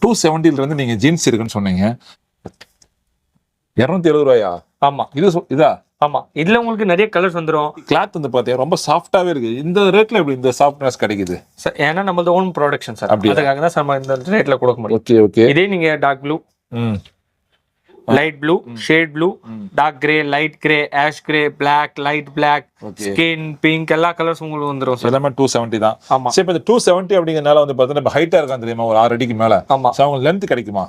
270 இருந்து நீங்க ஜீன்ஸ் இருக்குன்னு சொன்னீங்க. 270 ரூபாயா? ஆமா இதா? ஆமா, இதுல உங்களுக்கு நிறைய கலர்ஸ் வந்துரும். கிளாத் வந்து பாத்தீங்கன்னா ரொம்ப சாஃப்டாவே இருக்கு. இந்த ரேட்ல எப்படி இந்த சாஃப்ட்னஸ் கிடைக்குது? ஏன்னா நம்மளது ஓன் ப்ரொடக்ஷன் சார், அதுக்காக தான் நம்ம இந்த ரேட்ல கொடுக்க முடியும். Okay okay. இதே நீங்க dark blue, light blue, shade blue, dark grey, light grey, ash grey, black, light black, skin pink, எல்லா கலர்ஸ் உங்களுக்கு வந்துரும் சார். எல்லாமே 270 தான். ஆமா. சரி, இப்போ இந்த 270 அப்படிங்கறனால வந்து பாத்தீங்கன்னா நம்ம ஹைட்டா இருக்கான் தெரியுமா, ஒரு 6 அடிக்கு மேல. ஆமா. சோ அவங்க லெந்த் கிடைக்குமா?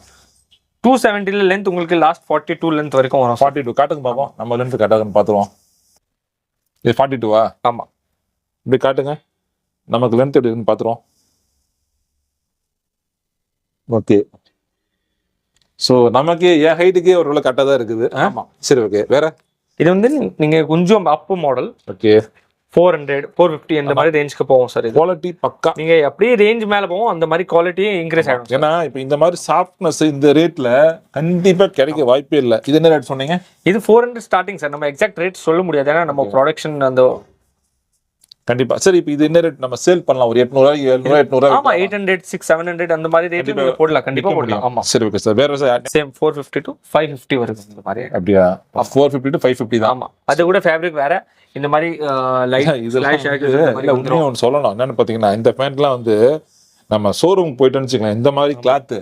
270ல லெந்த் உங்களுக்கு லாஸ்ட் 42 லெந்த் வரைக்கும் வரும். 42 காட்டுங்க பாப்போம், நம்ம லெந்த் காட்டாதுன்னு பாத்துருவோம். இது 42வா? ஆமா. இப்படி காட்டுங்க, நமக்கு லெந்த் எப்படி இருக்குன்னு பாத்துருவோம். ஓகே. சோ நமக்கு என் ஹைட்டுக்கே ஒரு வேளை கரெக்டா தான் இருக்குது. ஆமா. சரி, ஓகே. வேற இது வந்து நீங்க கொஞ்சம் அப் மாடல். ஓகே. 400 450 இந்த மாதிரி ரேஞ்சுக்கு போவோம் சார். இது குவாலிட்டி பக்கா. நீங்க அப்படியே ரேஞ்ச் மேல போவோம், அந்த மாதிரி குவாலிட்டியும் இன்க்ரீஸ் ஆகும். ஏன்னா இப்போ இந்த மாதிரி சாஃப்ட்னஸ் இந்த ரேட்ல கண்டிப்பா கிடைக்க வாய்ப்பே இல்லை. இது என்ன ரேட் சொன்னீங்க? இது 400 ஸ்டார்டிங் சார். நம்ம எக்ஸாக்ட் ரேட் சொல்ல முடியாது, ஏன்னா நம்ம ப்ரொடக்ஷன் அந்த கண்டிப்பா. சரி, இப்போ இது என்ன ரேட் நம்ம சேல் பண்ணலாம்? ஒரு 800 700 800. ஆமா, 800 600 700 அந்த மாதிரி ரேட் நீங்க போடலாம், கண்டிப்பா போடலாம். ஆமா. சரி, ஓகே சார். வேற சார் சேம் 450 to 550 வருது இந்த மாதிரி. அப்படியா? 450 to 550 தான். ஆமா, அது கூட ஃபேப்ரிக் வேற இந்த மாதிரி லைட் ஸ்லாஷ் ஆகிட்டு மாதிரி வந்துரும். ஒன்னு சொல்லணும் என்னன்னு பாத்தீங்கன்னா, இந்த பேண்ட்லாம் வந்து நம்ம ஷோரூம் போயிட்டோம்னு வச்சுக்கலாம், இந்த மாதிரி கிளாத்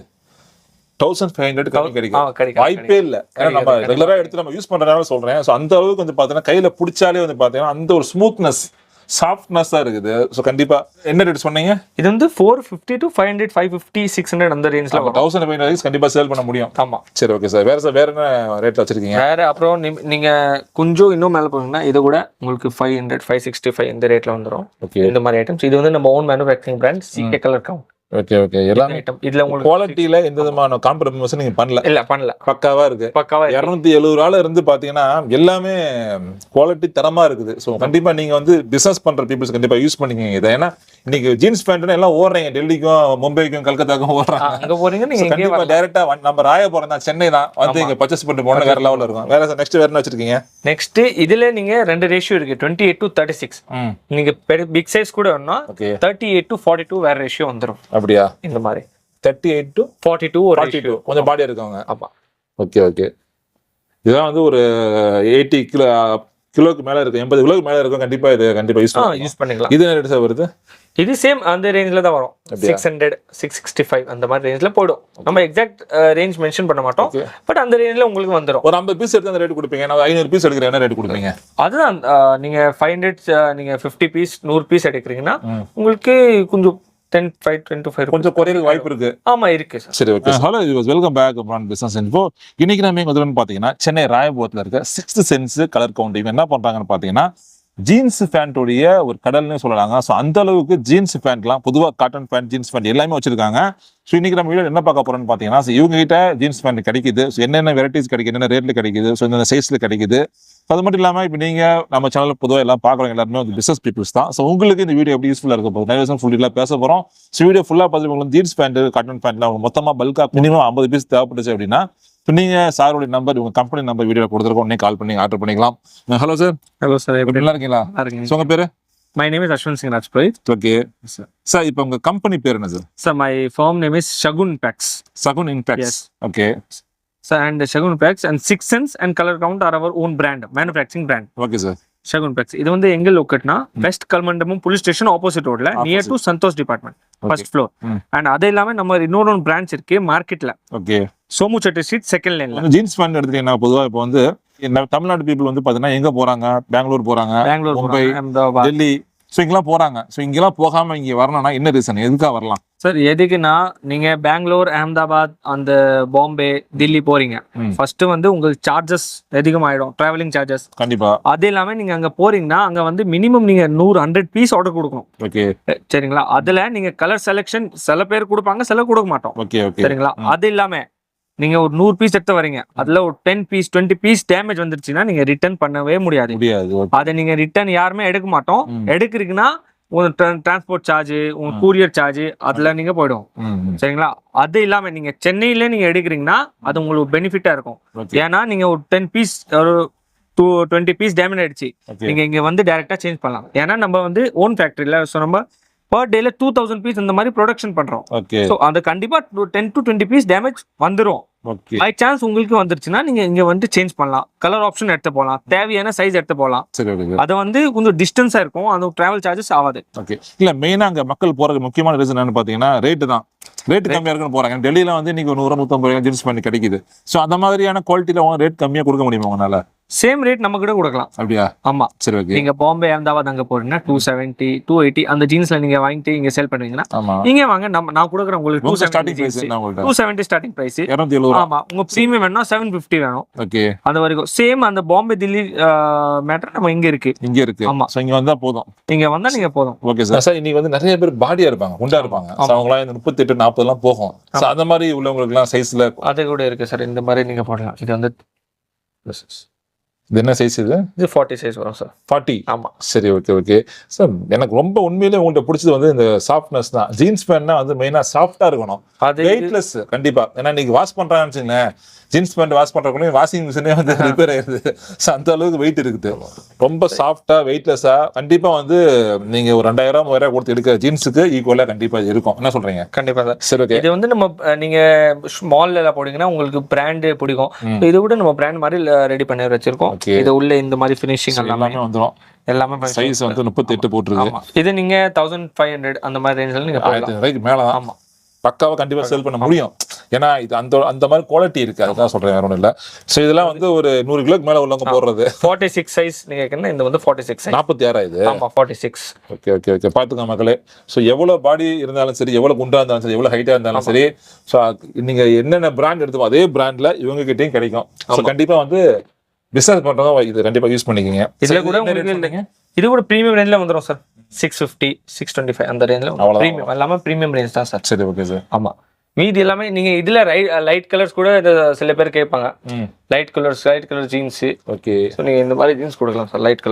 1500 கிடைக்கும் வாய்ப்பே இல்ல. ஏன்னா நம்ம ரெகுலரா எடுத்து நம்ம யூஸ் பண்றதுனால சொல்றேன். சோ அந்த அளவுக்கு வந்து பாத்தீங்கன்னா கையில புடிச்சாலே வந்து பாத்தீங்கன்னா அந்த ஒரு ஸ்மூத்னஸ் சாஃப்ட்னஸ் இருக்குது. சோ கண்டிப்பா. என்ன ரேட் சொன்னீங்க? இது வந்து 450 to 500 550 600 அந்த ரேஞ்ச்ல வரும். 1500 கண்டிப்பா சேல் பண்ண முடியும். ஆமா. சரி, ஓகே சார். வேற என்ன ரேட்ல வச்சிருக்கீங்க? வேற அப்புறம் நீங்க கொஞ்சம் இன்னும் மேல போனீங்கன்னா இது கூட உங்களுக்கு 500 565 இந்த ரேட்ல வந்துரும். இந்த மாதிரி ஐட்டம்ஸ். இது வந்து நம்ம own manufacturing brand CK colour count. Okay okay. எல்லாமே இதுல உங்களுக்கு குவாலிட்டில எந்த விதமான காம்ப்ரமைஸ் நீங்க பண்ணல. பக்காவா இருக்கு. 270 ரூபாயில இருந்து பாத்தீங்கன்னா எல்லாமே குவாலிட்டி தரமா இருக்குது. சோ கண்டிப்பா நீங்க வந்து பிசினஸ் பண்ற பீப்புள்ஸ் கண்டிப்பா யூஸ் பண்ணிக்கங்க இதை. ஏன்னா இன்னைக்கு ஜீன்ஸ் பேண்ட் எல்லாம் ஓடுறீங்க, டெல்லிக்கும் மும்பைக்கும் கல்கத்தாக்கும் ஓடுறாங்க. அங்க போறீங்க நீங்க கண்டிப்பா டைரக்டா நம்ம ராயபுரம் தான், சென்னை தான் வந்து இங்க பர்ச்சேஸ் பண்ணிட்டு போன வேற லெவல்ல இருக்கும். வேற நெக்ஸ்ட் வேற என்ன வச்சிருக்கீங்க? நெக்ஸ்ட் இதுல நீங்க ரெண்டு ரேஷியோ இருக்கு, 28 to 36. நீங்க பிக் சைஸ் கூட வேணும்னா 38 to 42 வேற ரேஷியோ வந்துரும். அப்படியா? இந்த மாதிரி 38 to 42 ஒரு 42 கொஞ்சம் பாடியா இருக்காங்க. ஆமா. Okay okay. இதெல்லாம் வந்து ஒரு 80 கிலோக்கு மேல இருக்கு, 80 கிலோக்கு மேல இருக்கும். கண்டிப்பா இது கண்டிப்பா யூஸ் பண்ணிக்கலாம். இது என்ன ரேட் சார் வருது? இது சேம் அந்த ரேஞ்ச்ல தான் வரும். 600 665 அந்த மாதிரி ரேஞ்ச்ல போய்டும். நம்ம எக்ஸாக்ட் ரேஞ்ச் மென்ஷன் பண்ண மாட்டோம், பட் அந்த ரேஞ்ச்ல உங்களுக்கு வந்துரும். ஒரு 50 பீஸ் எடுத்து அந்த ரேட் கொடுப்பீங்க. நான் 500 பீஸ் எடுக்கிறேன், என்ன ரேட் கொடுப்பீங்க? அதுதான் நீங்க 500 நீங்க 50 பீஸ் 100 பீஸ் எடுக்கிறீங்கன்னா உங்களுக்கு கொஞ்சம் 10 to 5 கொஞ்சம் குறைய வாய்ப்பு இருக்கு. ஆமா, இருக்கு சார். சரி, okay. Hello, welcome back apron business info. இன்னைக்கு நம்ம எங்க வந்து பாத்தீங்கன்னா சென்னை ராயபுரத்துல இருக்க 6th சென்ஸ் கலர் கவுண்ட். இவங்க என்ன பண்றாங்கன்னு பாத்தீங்கன்னா ஜீன்ஸ் பேண்டோடைய ஒரு கடல்னு சொல்லலாங்க. ஸோ அந்த அளவுக்கு ஜீன்ஸ் பேண்ட்லாம் பொதுவாக காட்டன் பேண்ட் ஜீன்ஸ் பேண்ட் எல்லாமே வச்சிருக்காங்க. ஸோ இன்னைக்கு நம்ம வீடியோ என்ன பார்க்க போறோம்னு பார்த்தீங்கன்னா, இவங்க கிட்ட ஜீன்ஸ் பேண்ட் கிடைக்குது. ஸோ என்னென்ன வெரைட்டிஸ் கிடைக்குது, என்னென்ன ரேட்ல கிடைக்குது, ஸோ இந்த சைஸ்ல கிடைக்குது. அது மட்டும் இல்லாமல் இப்போ நீங்க நம்ம சேனல் பொதுவாக எல்லாம் பார்க்குறவங்க எல்லாருமே வந்து பிசினஸ் பீப்புள்ஸ் தான். ஸோ உங்களுக்கு இந்த வீடியோ எப்படி யூஸ்ஃபுல்லாக இருக்க போகுது, நிறைய ஃபுல்லாக பேச போகிறோம். ஸோ வீடியோ ஃபுல்லாக பார்த்துட்டு உங்களுக்கு ஜீன்ஸ் பேண்ட் காட்டன் பேண்ட்லாம் மொத்தமாக பல்காக மினிமம் 50 பீஸ் தேவைப்பட்டுச்சு அப்படின்னா நீங்க சாரோட நம்பர், உங்க கம்பெனி நம்பர் வீடியோ கொடுத்துருக்கோம், உடனே கால் பண்ணி ஆர்டர் பண்ணிக்கலாம். Hello sir. ஹலோ சார், எப்படி நல்லா இருக்கீங்களா? உங்க பேரு? My name is Ashwin Singh Rajpuri. Okay sir. இப்போ உங்க கம்பெனி பேர் என்ன sir? Sir, my firm name is Shagun Packs. Shagun Packs. Yes. Okay. Sir, and Shagun Packs and 6th Sense and Color Count are our own brand, manufacturing brand. Okay sir. Shagun Packs. இது வந்து எங்க லொகேட்னா west Kalmandapam police station opposite ரோட்ல near to Santhosh department, first floor. And அது இல்லாம நம்ம இன்னொரு branch இருக்கு மார்க்கெட்ல. ஓகே. சோமுச்செட்டி ஸ்ட்ரீட் செகண்ட் லைன்ல. ஜீன்ஸ் பேண்ட் எடுத்துட்டீங்கன்னா பொதுவா இப்போ வந்து தமிழ்நாடு பீப்புள் வந்து பாத்தீங்கன்னா எங்க போறாங்க? பெங்களூர் போறாங்க, மும்பை, டெல்லி. ஸோ இங்கெல்லாம் போறாங்க. ஸோ இங்கெல்லாம் போகாம இங்க வரணும்னா என்ன ரீசன், எதுக்காக வரலாம் சார்? எதுக்குன்னா நீங்க பெங்களூர், அஹமதாபாத், அந்த பாம்பே, தில்லி போறீங்க, ஃபர்ஸ்ட் வந்து உங்களுக்கு சார்ஜஸ் அதிகமாயிடும், டிராவலிங் சார்ஜஸ். கண்டிப்பா. அது இல்லாம நீங்க அங்க போறீங்கன்னா அங்க வந்து மினிமம் நீங்க 100 பீஸ் ஆர்டர் கொடுக்கணும். ஓகே சரிங்களா? அதுல நீங்க கலர் செலக்ஷன் சில பேர் கொடுப்பாங்க, சில கொடுக்க மாட்டோம். Okay okay. சரிங்களா? அது இல்லாம நீங்க ஒரு 100 பீஸ் எடுத்து வரீங்க, அதுல ஒரு 10 பீஸ் 20 பீஸ் டேமேஜ் வந்துருச்சுன்னா நீங்க ரிட்டர்ன் பண்ணவே முடியாது. அதை நீங்க ரிட்டர்ன் யாருமே எடுக்க மாட்டோம். எடுக்கிறீங்கன்னா உங்க டிரான்ஸ்போர்ட் சார்ஜ், உங்க கூரியர் சார்ஜ் அதுல நீங்க போயிடும். சரிங்களா? அது இல்லாம நீங்க சென்னையில நீங்க எடுக்கிறீங்கன்னா அது உங்களுக்கு பெனிஃபிட்டா இருக்கும். ஏன்னா நீங்க ஒரு 10 பீஸ் ஒரு 20 பீஸ் டேமேஜ் ஆயிடுச்சு, நீங்க இங்க வந்து டைரக்டா சேஞ்ச் பண்ணலாம். ஏன்னா நம்ம வந்து ஓன் ஃபேக்டரியில, ஸோ நம்ம பர் டேல 2000 பீஸ் இந்த மாதிரி ப்ரொடக்ஷன் பண்றோம். ஓகே ஸோ அது கண்டிப்பா 10 to 20 பீஸ் டேமேஜ் வந்துரும். ஓகே பை சான்ஸ் உங்களுக்கு வந்துருச்சுன்னா நீங்க இங்க வந்து சேஞ்ச் பண்ணலாம், கலர் ஆப்ஷன் எடுத்து போகலாம், தேவையான சைஸ் எடுத்து போகலாம். சரி ஓகே அது வந்து கொஞ்சம் டிஸ்டன்ஸா இருக்கும், அந்த டிராவல் சார்ஜஸ் ஆகாது. ஓகே. இல்ல மெயினா அங்க மக்கள் போறதுக்கு முக்கியமான ரீசன் என்னன்னு பாத்தீங்கன்னா ரேட்டு தான். ரேட் கம்மியா இருக்குன்னு போறாங்க. டெல்லியில வந்து நீங்க 100-150 ஜீன்ஸ் பேண்ட் கிடைக்குது. சோ அந்த மாதிரியான குவாலிட்டியில ரேட் கம்மியா கொடுக்க முடியுமா உங்களால? சேம் ரேட் நம்ம கிட்ட கொடுக்கலாம். அப்படியா? ஆமா. சரி ஓகே. நீங்க பாம்பே அகமதாபாத் அங்க போறீங்கன்னா 270 280 அந்த ஜீன்ஸ்ல நீங்க வாங்கிட்டு இங்க சேல் பண்ணுவீங்கன்னா நீங்க வாங்க, நான் கொடுக்குறேன் உங்களுக்கு 270 ஸ்டார்டிங் பிரைஸ். 270. ஆமா. உங்க பிரீமியம் வேணும்னா 750 வேணும். ஓகே. அது வரைக்கும் சேம் அந்த பாம்பே தில்லி மேட்டர் நம்ம இங்க இருக்கு. ஆமா. சோ இங்க வந்தா போதும். இங்க வந்தா நீங்க போதும். Okay sir. சார் இன்னைக்கு வந்து நிறைய பேர் பாடியா இருப்பாங்க, குண்டா இருப்பாங்க. அவங்கலாம் இந்த 38-40 எல்லாம் போகும். சோ அந்த மாதிரி உள்ளவங்களுக்கு எல்லாம் சைஸ்ல அது கூட இருக்கு சார். இந்த மாதிரி நீங்க போடலாம். இது வந்து இது என்ன சைஸ்? இது 40 சைஸ் வரும் சார். 40. ஆமா. சரி ஓகே ஓகே சார். எனக்கு ரொம்ப உண்மையிலேயே உங்கள்கிட்ட பிடிச்சது வந்து இந்த சாஃப்ட்னஸ் தான். ஜீன்ஸ் பேண்ட்னா வந்து மெயினா சாஃப்டா இருக்கணும், வெயிட்லெஸ். கண்டிப்பா. ஏன்னா நீங்க வாஷ் பண்றாங்கன்னு வச்சுங்களேன், ஜீன்ஸ் பேண்ட் வாஷ் பண்றதுக்குள்ளே வாஷிங் மிஷினே வந்து ரிப்பேர் ஆயிருது. அந்த அளவுக்கு வெயிட் இருக்குது. ரொம்ப சாஃப்டா வெயிட்லெஸ்ஸா கண்டிப்பா வந்து நீங்க ஒரு 2000-3000 கொடுத்து எடுக்கிற ஜீன்ஸுக்கு ஈக்குவலா கண்டிப்பா இருக்கும். என்ன சொல்றீங்க? கண்டிப்பா சார். சரி ஓகே. இது வந்து நம்ம நீங்க மால்ல போனீங்கன்னா உங்களுக்கு பிராண்ட் பிடிக்கும். இது கூட நம்ம பிராண்ட் மாதிரி ரெடி பண்ணி வச்சிருக்கோம். இது உள்ள இந்த மாதிரி ஃபினிஷிங் எல்லாமே வந்துரும். எல்லாமே சைஸ் வந்து 38 போட்டுருக்கு. இது நீங்க 1500 அந்த மாதிரி ரேஞ்ச்ல நீங்க 1500 மேல தான். ஆமா. பக்காவா கண்டிப்பா சேல் பண்ண முடியும். ஏன்னா இது அந்த மாதிரி குவாலிட்டி இருக்கு. அதுதான் சொல்றேன், வேற ஒன்றும் இல்ல. சோ இதெல்லாம் வந்து ஒரு 100 கிலோக்கு மேல உள்ளவங்க போடுறது. 46 சைஸ் நீங்க கேக்குறீங்க. இந்த வந்து 46 சைஸ். 46 இது. ஆமா 46. Okay okay okay. பாத்துங்க மக்களே. சோ எவ்வளவு பாடி இருந்தாலும் சரி, எவ்வளவு குண்டா இருந்தாலும் சரி, எவ்வளவு ஹைட்டா இருந்தாலும் சரி, சோ நீங்க என்னென்ன பிராண்ட் எடுத்தோம் அதே பிராண்ட்ல இவங்க கிட்டயும் கிடைக்கும். சோ கண்டிப்பா வந்து பிசினஸ் பண்றவங்க இது கண்டிப்பா யூஸ் பண்ணிக்கங்க. இதுல கூட உங்களுக்கு இது கூட பிரீமியம் ரேஞ்ச்ல வந்துரும் சார். 650 625 அந்த ரேஞ்ச்ல பிரீமியம் எல்லாமே பிரீமியம் ரேஞ்ச் தான் சார். சரி ஓகே சார். ஆமா. மீதி எல்லாமே நீங்க இதுல லைட் கலர்ஸ் கூட சில பேர் கேட்பாங்க. Light colour jeans. Okay. So நீங்க இந்த மாதிரி ஜீன்ஸ் கொடுக்கலாம் சார். Light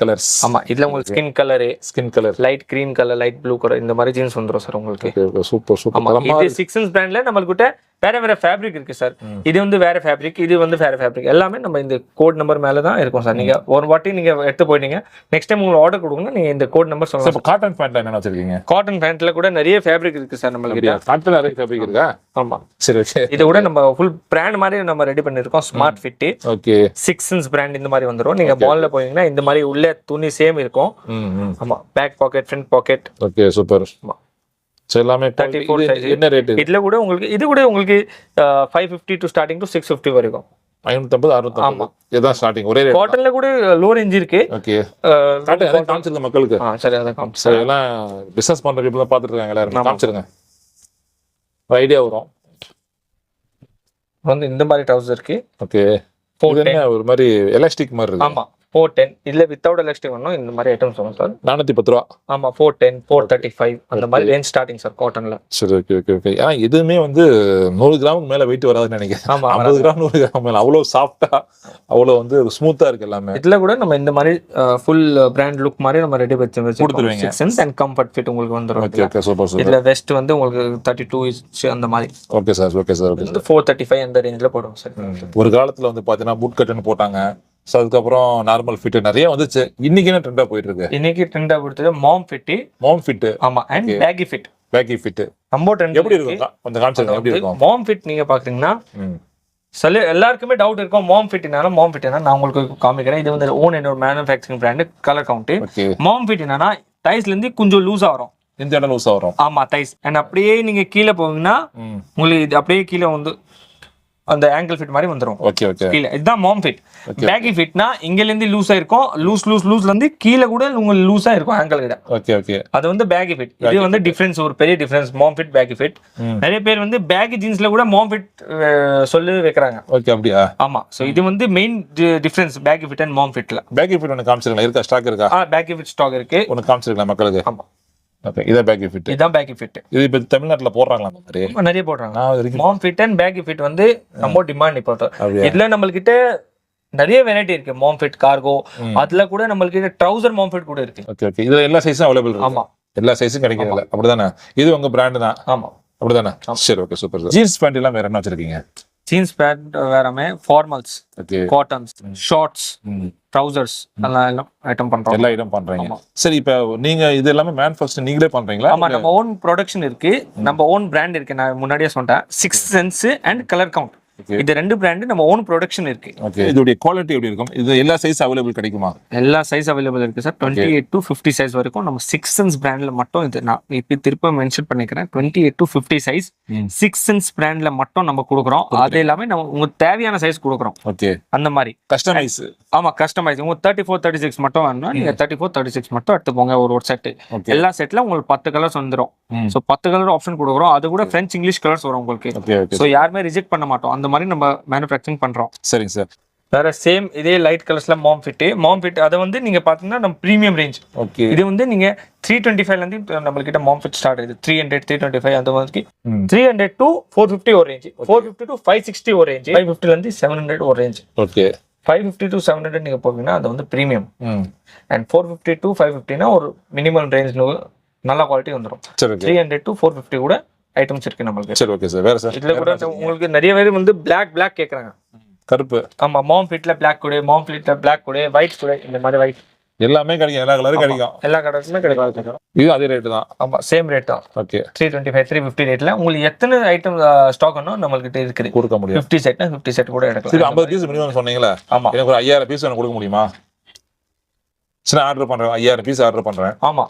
colours. ஆமா. இதுல உங்களுக்கு skin colour light green colour, light blue colour இந்த மாதிரி ஜீன்ஸ் வந்துரும் சார் உங்களுக்கு. Super super. இது 6 பிராண்ட்ல நம்மள்கிட்ட வேற ஃபேப்ரிக் இருக்கு சார். இது வந்து வேற ஃபேப்ரிக், இது வந்து வேற ஃபேப்ரிக். எல்லாமே நம்ம இந்த கோட் நம்பர் மேல தான் இருக்கும் சார். நீங்க ஒரு வாட்டி நீங்க எடுத்து போயிட்டீங்க, நெக்ஸ்ட் டைம் உங்களுக்கு ஆர்டர் கொடுக்கணும், நீங்க இந்த கோட் நம்பர் சொல்லலாம். காட்டன் பேண்ட்ல என்ன வச்சிருக்கீங்க? காட்டன் பேண்ட்ல கூட நிறைய ஃபேப்ரிக் இருக்கு சார் நம்மள்கிட்ட. காட்டன் நிறைய ஃபேப்ரிக் இருக்கா? ஆமா. சரி ஓகே. இது கூட நம்ம ஃபுல் பிராண்ட் மாதிரி நம்ம ரெடி பண்ணிருக்கோம். Smart fit. ஓகே. 6 பிராண்ட் இந்த மாதிரி வந்துரும். நீங்க மால்ல போனீங்கன்னா இந்த மாதிரி உள்ள துணி சேம் இருக்கும். ஆமா. Back pocket, front pocket. Okay super. So எல்லாமே 34 சைஸ். என்ன ரேட்? இதுல கூட உங்களுக்கு 550 டு ஸ்டார்டிங் டு 650 வரைக்கும். 550 650. இதுதான் ஸ்டார்டிங். ஒரே ரேட். காட்டன்ல கூட லோ ரேஞ்ச் இருக்கு. ஓகே. காட்டன் அத காமிச்சிருங்க மக்களுக்கு. சரி அத காமிச்சு. சரி எல்லாம் பிசினஸ் பண்ற people தான் பாத்துட்டு இருக்காங்க எல்லாரும். காமிச்சிருங்க. ஐடியா வரும். வந்து இந்த மாதிரி ட்ரவுசர் இருக்கு. ஓகே. இது என்ன ஒரு மாதிரி எலாஸ்டிக் மாதிரி இருக்கு. ஆமா. 410 இதுல வித்தவுட் எலாஸ்டிக் வரணும். இந்த மாதிரி ஐட்டம்ஸ் வரும் சார். 410 ரூபாய். ஆமா 410 435 அந்த மாதிரி ரேஞ்ச் ஸ்டார்டிங் சார் காட்டன்ல. சரி ஓகே ஓகே ஓகே. ஆனா எதுவுமே வந்து 100 கிராமுக்கு மேல வெயிட் வராதுன்னு நினைக்கிறேன். ஆமா 50 கிராம் 100 கிராம் மேல அவ்வளவு சாஃப்ட்டா, அவ்வளவு வந்து ஸ்மூத்தா இருக்கு எல்லாமே. இதுல கூட நம்ம இந்த மாதிரி ஃபுல் பிராண்ட் லுக் மாதிரி நம்ம ரெடி பண்ணி கொடுத்துருவீங்க. 6 சென்ஸ் அண்ட் கம்ஃபர்ட் ஃபிட் உங்களுக்கு வந்துரும். Okay okay super super. இதுல வெஸ்ட் வந்து உங்களுக்கு 32 இன்ச் அந்த மாதிரி. Okay sir okay sir. Okay 435 அந்த ரேஞ்ச்ல போடுவோம் சார். ஒரு காலத்துல வந்து பாத்தீங்கன்னா பூட் கட்னு போட்டாங்க. சோ அதுக்கப்புறம் நார்மல் ஃபிட் நிறைய வந்துச்சு. இன்னைக்கு என்ன ட்ரெண்டா போயிட்டு இருக்கு? இன்னைக்கு ட்ரெண்டா கொடுத்தது மாம் ஃபிட். ஆமா. And baggy fit. நம்ம ட்ரெண்ட் எப்படி இருக்கும்? கொஞ்சம் காமிச்சுங்க எப்படி இருக்கும்? மாம் ஃபிட் நீங்க பாக்குறீங்கன்னா எல்லாருக்குமே டவுட் இருக்கும். மாம் ஃபிட்னா நான் உங்களுக்கு காமிக்கிறேன். இது வந்து ஓன் என்னோட மேனுஃபேக்சரிங் பிராண்ட் கலர் கவுண்ட். மாம் ஃபிட் என்னன்னா டைஸ்ல இருந்து கொஞ்சம் லூஸா வரும். இந்த இடம் லூஸா வரும். ஆமா டைஸ். அண்ட் அப்படியே நீங்க கீழே போவீங்கன்னா உங்களுக்கு இது அப்படியே கீழே வந்து அந்த ஆங்கிள் ஃபிட் மாதிரி வந்துரும். Okay okay. கீழ இதுதான் மாம் ஃபிட். பேகி ஃபிட்னா இங்கல இருந்து லூஸா இருக்கும். லூஸ்ல இருந்து கீழ கூட உங்களுக்கு லூஸா இருக்கும் ஆங்கிள் கிட்ட. Okay okay. அது வந்து பேகி ஃபிட். இது வந்து டிஃபரன்ஸ், ஒரு பெரிய டிஃபரன்ஸ் மாம் ஃபிட் பேகி ஃபிட். நிறைய பேர் வந்து பேகி ஜீன்ஸ்ல கூட மாம் ஃபிட் சொல்லி வைக்கறாங்க. ஓகே அப்படியே. ஆமா. சோ இது வந்து main difference baggy fit and mom ஃபிட்ல. பேகி ஃபிட் ஒன்னு காமிச்சிருங்க. இருக்கா? ஸ்டாக் இருக்கா? பேகி ஃபிட் ஸ்டாக் இருக்கு. ஒன்னு காமிச்சிருங்க மக்களுக்கு. ஆமா. ஓகே. இத பேகி ஃபிட். இதான் பேகி ஃபிட். இது இப்ப தமிழ்நாட்டுல போடுறாங்களா? நிறைய போடுறாங்க. மாம் ஃபிட் அண்ட் பேகி ஃபிட் வந்து ரொம்ப டிமாண்ட் இப்போ. இதுல நம்மள்கிட்ட நிறைய வெரைட்டி இருக்கு. மாம் ஃபிட் கார்கோ, அதுல கூட நம்மள்கிட்ட ட்ரவுசர் மாம் ஃபிட் கூட இருக்கு. Okay okay. இதுல எல்லா சைஸும் அவேலபிள் இருக்கு. ஆமா. எல்லா சைஸும் கிடைக்குதுல. அப்படிதானே? இது உங்க பிராண்ட் தான். ஆமா. அப்படிதானே? சரி ஓகே சூப்பர். ஜீன்ஸ் பேண்ட் எல்லாம் வேற என்ன வச்சிருக்கீங்க? ஜீன்ஸ் பேண்ட் வேறமே formals, okay cottons, shorts, trousers எல்லாம் ஐட்டம் பண்றோம். எல்லா ஐட்டம் பண்றீங்க. சரி, இப்போ நீங்க இது எல்லாமே மேனுஃபேக்சர் நீங்களே பண்றீங்களா? ஆமா, நம்ம ஓன் ப்ரொடக்ஷன் இருக்கு, நம்ம ஓன் பிராண்ட் இருக்கு. நான் முன்னாடியே சொன்னேன், 6th Sense and colour count, இது 2 பிராண்ட் நம்ம ஓன் ப்ரொடக்ஷன் இருக்கு. ஓகே, இதோட குவாலிட்டி எப்படி இருக்கும்? இது எல்லா சைஸ் அவைலபிள் கிடைக்குமா? எல்லா சைஸ் அவைலபிள் இருக்கு சார். 28 to 50 சைஸ் வரைக்கும் நம்ம 6th Sense பிராண்ட்ல மட்டும். இது நான் இப்போ திருப்ப மென்ஷன் பண்ணிக்கிறேன், 28 to 50 சைஸ் 6th Sense பிராண்ட்ல மட்டும் நம்ம கொடுக்குறோம். அது எல்லாமே நம்ம உங்களுக்கு தேவையான சைஸ் கொடுக்குறோம். ஓகே, அந்த மாதிரி கஸ்டமைஸ். ஆமா, கஸ்டமைஸ். உங்களுக்கு 34, 36 மட்டும் வேணும்னா நீங்க 34, 36 மட்டும் எடுத்துப்போங்க. ஒரு செட். எல்லா செட்ல உங்களுக்கு 10 கலர்ஸ் வந்துடும். ஸோ 10 கலர் ஆப்ஷன் கொடுக்குறோம். அது கூட பிரெஞ்சு, இங்கிலீஷ் கலர்ஸ் வரும் உங்களுக்கு. ஸோ யாருமே ரிஜெக்ட் பண்ண மாட்டோம். அந்த மாதிரி நம்ம மேனுஃபேக்சரிங் பண்றோம். சரிங்க சார். வேற சேம் இதே லைட் கலர்ஸ்ல மாம் ஃபிட் அதை வந்து நீங்க பாத்தீங்கன்னா நம்ம பிரீமியம் ரேஞ்ச். ஓகே, இது வந்து நீங்க 325 ல இருந்து நம்ம கிட்ட மாம் ஃபிட் ஸ்டார்ட் ஆகுது. 300, 325 அந்த மாதிரி 300 to 450 ஒரு ரேஞ்ச், 450 to 560 ஒரு ரேஞ்ச், 550 ல இருந்து 700 ஒரு ரேஞ்ச். ஓகே, 550 to 700 நீங்க போவீங்கன்னா அது வந்து பிரீமியம். அண்ட் 450 to 550 னா ஒரு மினிமம் ரேஞ்ச்ல நல்ல குவாலிட்டி வந்துரும். 300 to 450 கூட ஐட்டம்ஸ் இருக்கு நமக்கு. சரி, ஓகே சார். வேற சார்? இதுல கூட உங்களுக்கு நிறைய பேர் வந்து பிளாக் கேக்குறாங்க. கருப்பு. ஆமா, மாம் ஃபிட்ல பிளாக் கூட, மாம் ஃபிட்ல பிளாக் கூட, ஒயிட் கூட, இந்த மாதிரி ஒயிட் எல்லாமே கிடைக்கும். எல்லா கலரும் கிடைக்கும். எல்லா கலருமே கிடைக்கும். இது அதே ரேட் தான். ஆமா, சேம் ரேட் தான். ஓகே, 325, 350 ரேட்ல உங்களுக்கு எத்தனை ஐட்டம் ஸ்டாக் வேணும் நம்மகிட்ட இருக்குது. கொடுக்க முடியும். 50 செட்னா 50 செட் கூட எடுக்கலாம். சரி, 50 பீஸ் மினிமம் சொன்னீங்களா? ஆமா, எனக்கு ஒரு 5000 பீஸ் எனக்கு கொடுக்க முடியுமா? சரி, ஆர்டர் பண்றேன், 5000 பீஸ் ஆர்டர் பண்றேன். ஆமா,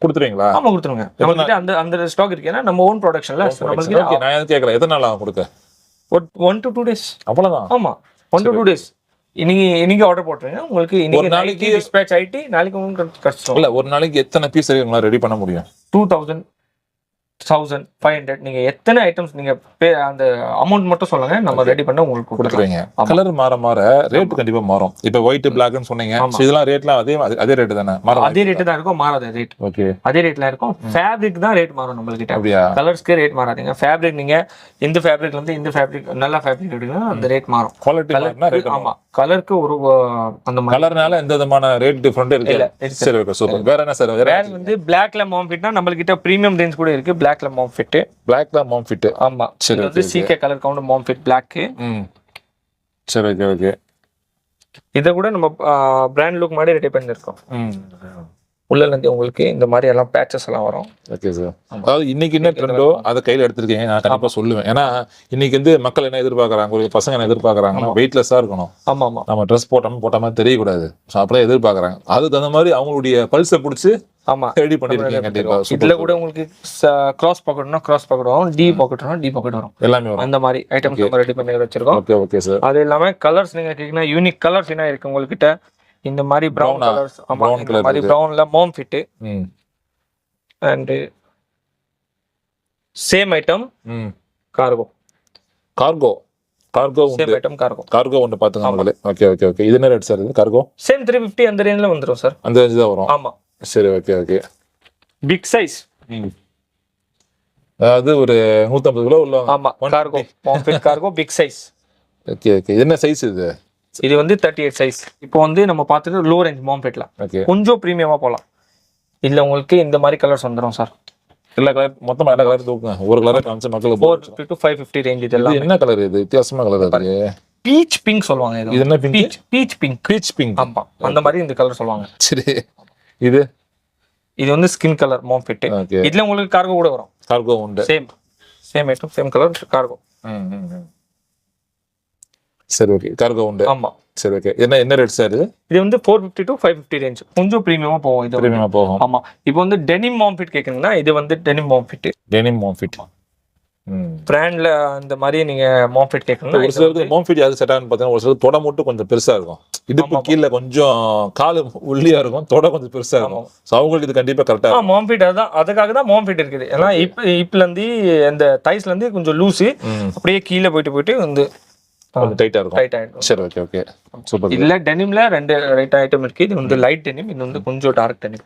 கொடுத்துருவீங்களா? ஆமா, கொடுத்துருங்க. நம்மகிட்ட அந்த ஸ்டாக் இருக்குன்னா நம்ம ஓன் ப்ரொடக்ஷன்ல நம்மளுக்கு. ஓகே, நான் எது கேட்கல, எத்தனை நாள் ஆகும் கொடுக்க? 1 to 2 days. அவ்வளவுதான். ஆமா, 1 to 2 days. இன்னைக்கு ஆர்டர் போட்டுருங்க. உங்களுக்கு இன்னைக்கு நாளைக்கு டிஸ்பேட்ச் ஆயிட்டு நாளைக்கு உங்களுக்கு கஷ்டம் இல்ல. ஒரு நாளைக்கு எத்தனை பீஸ் உங்களால ரெடி பண்ண முடியும்? 2000, 1500 நீங்க எத்தனை ஐட்டம்ஸ் நீங்க அந்த அமௌண்ட் மட்டும் சொல்லுங்க, நம்ம ரெடி பண்ண உங்களுக்கு கொடுத்துருவீங்க. கலர் மாற ரேட் கண்டிப்பா மாறும். இப்ப ஒயிட் பிளாக்னு சொன்னீங்க, இதெல்லாம் ரேட்லாம் அதே ரேட் தானே? அதே ரேட் தான் இருக்கும், மாறாத ரேட். ஓகே, அதே ரேட்ல இருக்கும். ஃபேப்ரிக் தான் ரேட் மாறும் நம்மளுக்கு. அப்படியா? கலர்ஸ்க்கு ரேட் மாறாதீங்க. ஃபேப்ரிக் நீங்க இந்த ஃபேப்ரிக்ல இருந்து இந்த ஃபேப்ரிக் நல்ல ஃபேப்ரிக் எடுத்தீங்கன்னா அந்த ரேட் மாறும். குவாலிட்டி. ஆமா, கலருக்கு ஒரு அந்த கலர்னால எந்த விதமான ரேட் டிஃபரண்ட் இருக்கு. சரி, ஓகே, சூப்பர். வேற என்ன சார்? வேற வந்து பிளாக்ல மாம் ஃபிட்னா நம்மகிட்ட பிரீமியம் ரேஞ்ச் கூட இருக்கு. பிளாக்ல மாம் ஃபிட். பிளாக்ல மாம் ஃபிட். ஆமா, இது வந்து CK கலர் கவுண்ட் மாம் ஃபிட் பிளாக். சரி, ஓகே, ஓகே. இத கூட நம்ம பிராண்ட் லுக் மாதிரி ரெடி பண்ணிருக்கோம். உள்ள இருந்து உங்களுக்கு இந்த மாதிரி எல்லாம் பேட்சஸ் எல்லாம் வரும். Okay sir. அதாவது இன்னைக்கு என்ன ட்ரெண்டோ அதை கையில எடுத்திருக்கீங்க. நான் கண்டிப்பா சொல்லுவேன். ஏன்னா இன்னைக்கு வந்து மக்கள் என்ன எதிர்பார்க்கறாங்க, ஒரு பசங்க என்ன எதிர்பார்க்கறாங்கன்னா வெயிட்லெஸ்ஸா இருக்கணும். ஆமா, ஆமா, நம்ம ட்ரெஸ் போட்ட மாதிரி தெரியக்கூடாது. அப்படியே எதிர்பார்க்கறாங்க. அதுக்கு தகுந்த மாதிரி அவங்களுடைய பல்ஸை பிடிச்சி ஆமா ரெடி பண்ணிருக்கீங்க. கண்டிப்பா இதுல கூட உங்களுக்கு கிராஸ் பாக்கெட்னா கிராஸ் பாக்கெட் வரும், டி பாக்கெட்னா டி பாக்கெட் வரும், எல்லாமே வரும். அந்த மாதிரி ஐட்டம்ஸ் நம்ம ரெடி பண்ணி வச்சிருக்கோம். Okay, okay sir. அது இல்லாம கலர்ஸ் நீங்க கேக்குனா யூனிக் கலர்ஸ் என்ன இருக்கு உங்ககிட்ட? இந்த மாதிரி பிரவுன் கலர்ஸ். ஆமா, இந்த மாதிரி பிரவுன்ல mom fit. And same item cargo same item cargo ஒன்று பாத்துங்க. Okay, okay, okay. இது என்ன ரேட் சார்? இது கார்கோ சேம் 350 அந்த ரேஞ்ச்ல வந்துரும் சார். அந்த ரேஞ்ச் தான் வரும். ஆமா, சரி, ஓகே, ஓகே. Big size. அதாவது ஒரு 150 கிலோ உள்ள. ஆமா, cargo mom fit cargo big size. Okay, okay. இது என்ன சைஸ்? இது வந்து 38 சைஸ். இப்போ வந்து நம்ம பார்த்துட்டு லோ ரேஞ்ச் மாம் ஃபிட்ல கொஞ்சம் பிரீமியமா போலாம். இல்ல உங்களுக்கு இந்த மாதிரி கலர்ஸ் வந்துரும் சார். எல்லா கலர் மொத்தமா எல்லா கலர் தூக்குங்க. ஒரு கலர் காமிச்சு மக்களுக்கு 450 to 550 ரேஞ்ச். இதெல்லாம் என்ன கலர்? இது வித்தியாசமா கலர் இருக்கு. பீச் பிங்க் சொல்லுவாங்க. இது என்ன பிங்க்? Beach pink. ஆமா, அந்த மாதிரி இந்த கலர் சொல்லுவாங்க. சரி, இது வந்து ஸ்கின் கலர் மாம் ஃபிட். இதுல உங்களுக்கு கார்கோ கூட வரும். கார்கோ உண்டு. Same item same colour cargo. சரி, ஓகே. கார்கோ உண்டு. ஆமா, சரி, ஓகே. என்ன ரேட் சார்? இது வந்து 450 to 550 ரேஞ்ச். கொஞ்சம் பிரீமியமா போகும். இது பிரீமியமா போகும். ஆமா. இப்போ வந்து டெனிம் மாம் ஃபிட் கேக்குறீங்கன்னா இது வந்து டெனிம் மாம் ஃபிட். பிராண்ட்ல அந்த மாதிரி நீங்க மாம் ஃபிட் கேக்குறீங்கன்னா ஒரு சிலருக்கு மாம் ஃபிட் யாரு செட் ஆகுன்னு பார்த்தீங்கன்னா ஒரு சிலருக்கு தொட மட்டும் கொஞ்சம் பெருசா இருக்கும். இடுப்பு கீழ கொஞ்சம் கால் ஒல்லியா இருக்கும், தொட கொஞ்சம் பெருசா இருக்கும். சோ அவங்களுக்கு இது கண்டிப்பா கரெக்டா இருக்கும். மாம் ஃபிட் அதுக்காக தான் மாம் ஃபிட் இருக்குது. ஏன்னா இப்பல இருந்து அந்த தைஸ்ல இருந்து கொஞ்சம் லூஸ் அப்படியே கீழ போயிட்டு வந்து கொஞ்சம் டைட்டா இருக்கும். சரி, ஓகே, ஓகே. சூப்பர். இல்ல டெனிம்ல ரெண்டு ஐட்டம் இருக்கு. இது வந்து லைட் டெனிம், இது வந்து கொஞ்சம் டார்க் டெனிம்.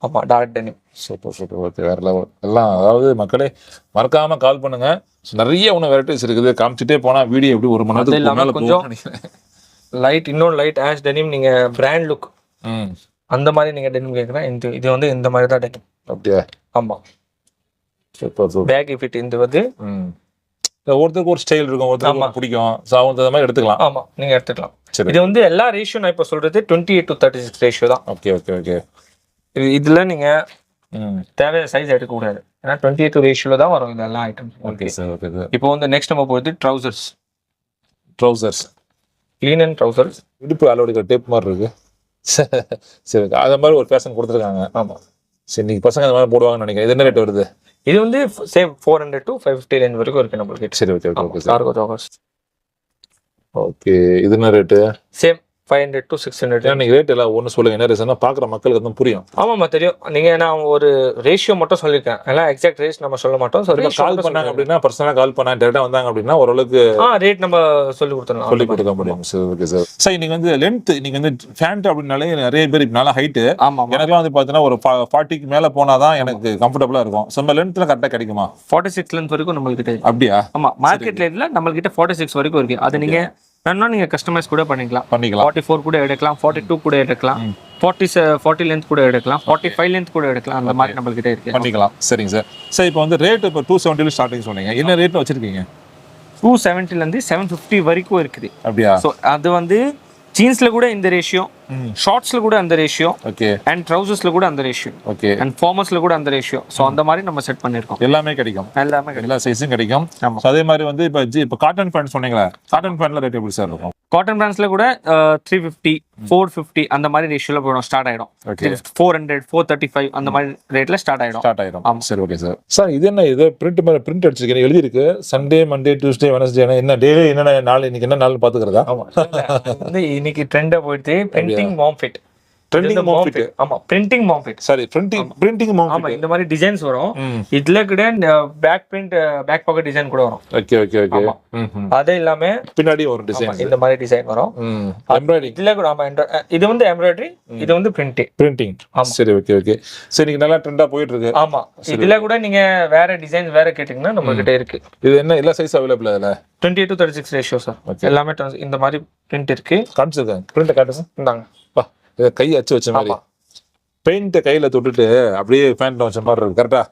ஆமா, டார்க் டெனிம். சூப்பர். ஓகே, வேற லெவல். எல்லாம் அதாவது மக்களே மறக்காம கால் பண்ணுங்க. நிறைய வெரைட்டிஸ் இருக்குது. காமிச்சிட்டே போனா வீடியோ எப்படி ஒரு மணி நேரத்துக்கு மேல கொஞ்சம் இன்னொரு லைட் ஆஷ் டெனிம். நீங்க பிராண்ட் லுக் அந்த மாதிரி நீங்க டெனிம் கேக்குறேன். இது வந்து இந்த மாதிரி தான் டெனிம். அப்படியே. ஆமா, சூப்பர். Back fit. இது வந்து ஒருத்தருக்கு ஒரு ஸ்டைல் இருக்கும், ஒருத்தருக்கு பிடிக்கும். ஸோ அவங்க அந்த மாதிரி எடுத்துக்கலாம். ஆமா, நீங்க எடுத்துக்கலாம். சரி. இது வந்து எல்லா ரேஷியோ நான் இப்போ சொல்றது 28:36 ரேஷியோ தான். Okay okay okay. இதுல நீங்க தேவையான சைஸ் எடுக்க கூடாது. ஏன்னா 28 ரேஷியோல தான் வரும் இது எல்லா items. Okay sir, okay sir. இப்போ வந்து நெக்ஸ்ட் நம்ம போறது ட்ரவுசர்ஸ். Clean and trousers. இடுப்பு அளவுக்கு டேப் மாதிரி இருக்கு. சரி, அத மாதிரி ஒரு ஃபேஷன் கொடுத்துருக்காங்க. ஆமா. சரி, நீங்க பசங்க அந்த மாதிரி போடுவாங்கன்னு நினைக்கிறேன். இது என்ன ரேட் வருது? இது வந்து சேம் 400 to 550 ரேஞ்ச் வரைக்கும் இருக்கு நம்மளுக்கு. சரி, okay okay okay. Cargo joggers. Okay, இது என்ன ரேட்டு? Same 500 to 600. நீங்க ரேட் எல்லாம் ஒன்று சொல்லுங்க, என்ன ரேட்னா பாக்குற மக்களுக்கு வந்து புரியும். ஆமாம்மா, தெரியும். நீங்க நான் ஒரு ரேஷியோ மட்டும் சொல்லியிருக்கேன், எல்லாம் எக்ஸாக்ட் ரேட் நம்ம சொல்ல மாட்டோம். கால் பண்ணாங்க அப்படின்னா, பர்சனலா கால் பண்ணா டேரக்டா வந்தாங்க அப்படின்னா ஓரளவுக்கு ரேட் நம்ம சொல்லி கொடுக்க முடியும். சரி, ஓகே சார். சார், நீங்க வந்து லென்த், நீங்க வந்து ஃபேண்ட் அப்படினாலே நிறைய பேர் இப்ப நல்ல ஹைட். ஆமா, எனக்குலாம் வந்து பாத்தீங்கன்னா ஒரு 40க்கு மேல போனாதான் எனக்கு கம்ஃபர்டபுளா இருக்கும். நம்ம லென்த்ல கரெக்டா கிடைக்குமா? 46 லென்த் வரைக்கும் நம்மளுக்கு கிட்ட. அப்படியா? ஆமா, மார்க்கெட் ரேட்ல நம்மளுக்கு கிட்ட 46 வரைக்கும் இருக்கு. அது நீங்க வேணா நீங்க கஸ்டமைஸ் கூட பண்ணிக்கலாம். 44 கூட எடுக்கலாம், 42 கூட எடுக்கலாம், 40 லென்த் கூட எடுக்கலாம், 45 லென்த் கூட எடுக்கலாம். அந்த மாதிரி நம்ம கிட்ட இருக்கு, பண்ணிக்கலாம். சரிங்க சார். சார், இப்போ வந்து ரேட் இப்போ 270 ஸ்டார்டிங் சொன்னீங்க, என்ன ரேட்ல வச்சிருக்கீங்க? 270 ல இருந்து 750 வரைக்கும் இருக்குது. அப்படியா? சோ அது வந்து ஜீன்ஸ்ல கூட இந்த ரேஷியோ, ஷார்ட்ஸ்ல கூட அந்த ரேஷியோ, ஓகே, அண்ட் ட்ரவுசர்ஸ்ல கூட அந்த ரேஷியோ, ஓகே, அண்ட் ஃபார்மல்ஸ்ல கூட அந்த ரேஷியோ. சோ அந்த மாதிரி நம்ம செட் பண்ணிருக்கோம். எல்லாமே கிடைக்கும், எல்லா சைஸும் கிடைக்கும். ஆமா. அதே மாதிரி வந்து இப்போ காட்டன் பேண்ட் சொன்னீங்களா, காட்டன் பேண்ட்ல ரேட் எப்படி சார் இருக்கும்? காட்டன் பிராண்ட்ஸ்ல கூட 350, 450 அந்த மாதிரி ரேஷியோல போடும், ஸ்டார்ட் ஆயிடும். 400, 435 அந்த மாதிரி ரேட்ல ஸ்டார்ட் ஆயிடும். சரி, ஓகே சார். சார், இது என்ன, இது பிரிண்ட் அடிச்சிருக்கேன், எழுதி இருக்கு சண்டே, மண்டே, டியூஸ்டே, வெனஸ்டே. என்ன டெய்லி என்ன நாள், இன்னைக்கு என்ன நாள் பாத்துக்கிறதா? ஆமா, வந்து இன்னைக்கு ட்ரெண்டா போயிட்டு printing mom fit. Trending mom fit. ஆமா, பிரிண்டிங் மாம் ஃபிட். சரி, பிரிண்டிங் மாம் ஃபிட். ஆமா, இந்த மாதிரி டிசைன்ஸ் வரும். இதுல கூட back print, back pocket design கூட வரும். Okay okay okay. அதே இல்லாம பின்னாடி ஒரு டிசைன், இந்த மாதிரி டிசைன் வரும். எம்ப்ராய்டரிங் இதுல கூட ஆமா, இது வந்து எம்ப்ராய்டரி, இது வந்து பிரிண்டிங். சரி, ஓகே ஓகே. சரி, நீங்க நல்லா ட்ரெண்டா போயிட்டு இருக்கு. ஆமா, இதுல கூட நீங்க வேற டிசைன்ஸ் வேற கேட்டீங்கன்னா நம்ம கிட்ட இருக்கு. இது என்ன, எல்லா சைஸ் அவைலபிள் அதுல? 28:36 ரேஷியோ சார். எல்லாமே இந்த மாதிரி பிரிண்ட் இருக்கு. காமிச்சிருக்கேன், பிரிண்ட் காட்டுங்க. இந்தாங்க, கை அச்சு வச்ச மாதிரி பெயிண்ட் கையில தொட்டுட்டு அப்படியே பேண்ட்ல வச்ச மாதிரி இருக்கு. கரெக்டா?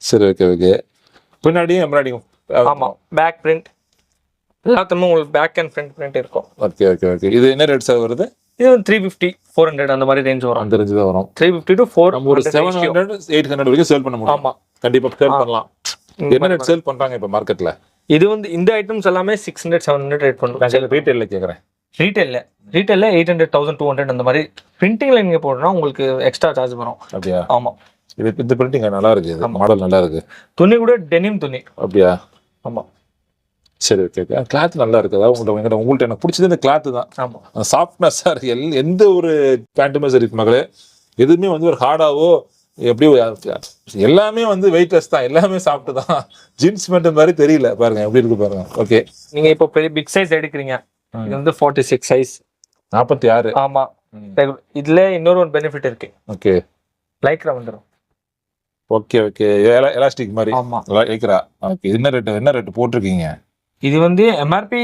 சரி, ஓகே ஓகே. பின்னாடியும் எம்ப்ராய்டிங். ஆமா, பேக் பிரிண்ட் எல்லாத்துமே உங்களுக்கு பேக் அண்ட் ஃப்ரண்ட் பிரிண்ட் இருக்கும். Okay okay okay. இது என்ன ரேட் சார் வருது? இது 350, 400 அந்த மாதிரி ரேஞ்ச் வரும். அந்த ரேஞ்ச் தான் வரும். 350 to 400. நம்ம ஒரு 700, 800 வரைக்கும் சேல் பண்ண முடியும். ஆமா, கண்டிப்பா சேல் பண்ணலாம். என்ன ரேட் சேல் பண்றாங்க இப்ப மார்க்கெட்ல? இது வந்து இந்த ஐட்டம்ஸ் எல்லாமே 600, 700 ரேட் பண்ணுவோம். ரீட்டைல்ல கேக்குறேன். ரீட்டைல்ல 800, 1200 அந்த மாதிரி. பிரிண்டிங்ல நீங்க போடுறா உங்களுக்கு எக்ஸ்ட்ரா சார்ஜ் வரும். அப்படியா? ஆமா, இந்த பிரிண்டிங் நல்லா இருக்கு, இது மாடல் நல்லா இருக்கு. துணி கூட டெனிம் துணி. அப்படியா? ஆமா. சரி, ஓகே ஓகே. கிளாத் நல்லா இருக்கு. அதாவது உங்கள்ட்ட எனக்கு பிடிச்சது இந்த கிளாத் தான். ஆமா, சாஃப்ட்னஸா இருக்கு. எந்த ஒரு பேண்ட்டுமே சரி மகளே, எதுவுமே வந்து ஒரு ஹார்டாவோ எப்படி, எல்லாமே வந்து வெயிட்லெஸ் தான், எல்லாமே சாஃப்ட் தான். ஜீன்ஸ் பேண்ட் மாதிரி தெரியல பாருங்க, எப்படி இருக்கு பாருங்க. ஓகே, நீங்க இப்போ பெரிய பிக் சைஸ் எடுக்கிறீங்க, இது வந்து 46 சைஸ், 46. ஆமா. இதுல இன்னொரு ஒரு பெனிஃபிட் இருக்கு. ஓகே, லைக்ரா வந்துரும். Okay okay. எலாஸ்டிக் மாதிரி. ஆமா, லைக்ரா. ஓகே. என்ன ரேட் போட்டுருக்கீங்க? இது வந்து எம்ஆர்பி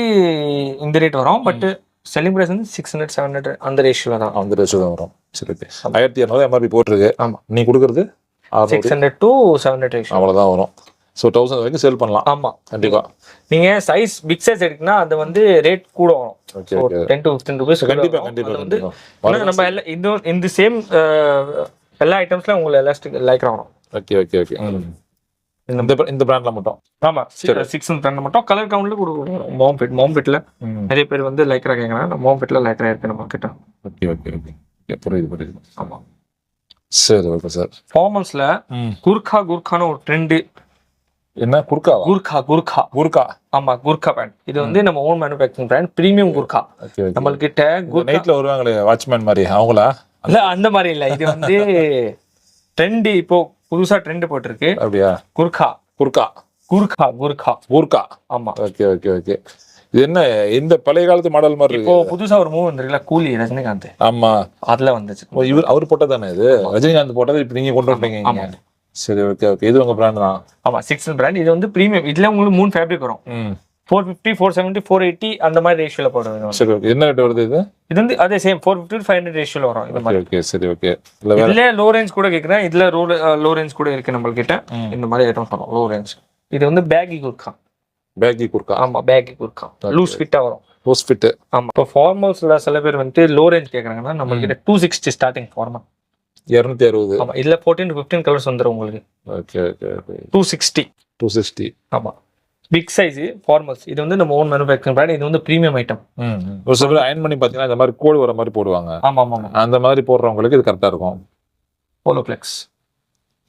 இந்த ரேட் வரும், பட் செல்லிங் பிரைஸ் வந்து 600, 700 அந்த ரேஷியோல தான். அந்த ரேஷியோல தான் வரும். சரி, ஓகே. 1200 எம்ஆர்பி போட்டுருக்கு. ஆமா, நீ கொடுக்குறது 600 to 700 ரேஷியோ அவ்வளவுதான் வரும். ஸோ 1000 வரைக்கும் சேல் பண்ணலாம். ஆமா, கண்டிப்பா. நீங்க சைஸ் பிக் சைஸ் எடுத்தீங்கன்னா அது வந்து ரேட் கூட வரும். Okay, 10 to 15 rupees. கண்டிப்பா கண்டிப்பா வந்து நம்ம எல்லாம் இந்த சேம் எல்லா ஐட்டம்ஸ்ல உங்களுக்கு எலாஸ்டிக் லைக்ரா வரும். Okay okay okay. இந்த பிராண்ட்ல மட்டும். ஆமா, 6 பிராண்ட் மட்டும். கலர் கவுண்ட்ல கூட மாம் ஃபிட்ல நிறைய பேர் வந்து லைக்ரா கேக்குறாங்க. மாம் ஃபிட்ல லைக்ரா இருக்கு நம்ம கிட்ட. Okay okay okay. புரியுது. ஆமா, சரி, ஓகே சார். ஃபார்மல்ஸ்ல குர்கான ஒரு ட்ரெண்ட். என்ன குர்கா? குர்கா. ஆமா, குர்கா பேண்ட். இது வந்து நம்ம ஓன் மேனுஃபேக்சரிங் பிராண்ட், பிரீமியம் குர்கா. நம்மள்கிட்ட நைட்ல வருவாங்களே வாட்ச்மேன் மாதிரி, அவங்களா? இல்ல, அந்த மாதிரி இல்ல. இது வந்து ட்ரெண்ட், இப்போ புதுசா ட்ரெண்ட் போட்டிருக்கு. அப்படியா? குர்கா. ஆமா. Okay okay okay. இது என்ன, இந்த பழைய காலத்து மாடல் மாதிரி இப்போ புதுசா ஒரு மூவ் வந்துருக்குல, கூலி ரஜினிகாந்த். ஆமா, அதுல வந்துச்சு. அவர் போட்டதானே இது? ரஜினிகாந்த் போட்டது இப்ப நீங்க கொண்டு வந்தீங்க. சரி, ஓகே ஓகே. இது உங்க பிராண்ட் தான்? ஆமா, 6 பிராண்ட். இது வந்து பிரீமியம். இதுல உங்களுக்கு 3 ஃபேப்ரிக் வரும். 450, 470, 480 அந்த மாதிரி ரேஷியோல போடுறது. சரி, ஓகே. என்ன ரேட் வருது இது? இது வந்து அதே சேம் 450 to 500 ரேஷியோல வரும். இந்த மாதிரி. ஓகே, சரி, ஓகே. இதுல லோ ரேஞ்ச் கூட கேக்குறேன். இதுல லோ ரேஞ்ச் கூட இருக்கு நம்ம கிட்ட. இந்த மாதிரி ஐட்டம்ஸ் வரும் லோ ரேஞ்ச். இது வந்து பேக்கி குர்கா. பேக்கி குர்கா. ஆமா, பேக்கி குர்கா லூஸ் ஃபிட்டா வரும். Loose fit. ஆமா. இப்போ ஃபார்மல்ஸ்ல சில பேர் வந்து லோ ரேஞ்ச் கேக்குறாங்கன்னா நம்ம கிட்ட 260 ஸ்டார்டிங் ஃபார்மல். 260. ஆமா, இதுல 14 to 15 கலர்ஸ் வந்துரும் உங்களுக்கு. Okay okay okay. 260. ஆமா, பிக் சைஸ் ஃபார்மல்ஸ். இது வந்து நம்ம ஓன் மேனுஃபேக்சரிங் பிராண்ட். இது வந்து பிரீமியம் ஐட்டம். ஒரு சில பேர் அயன் பண்ணி பாத்தீங்கன்னா இந்த மாதிரி கோடு வர மாதிரி போடுவாங்க. ஆமா ஆமா. அந்த மாதிரி போடுறவங்களுக்கு இது கரெக்டா இருக்கும். Polo flex.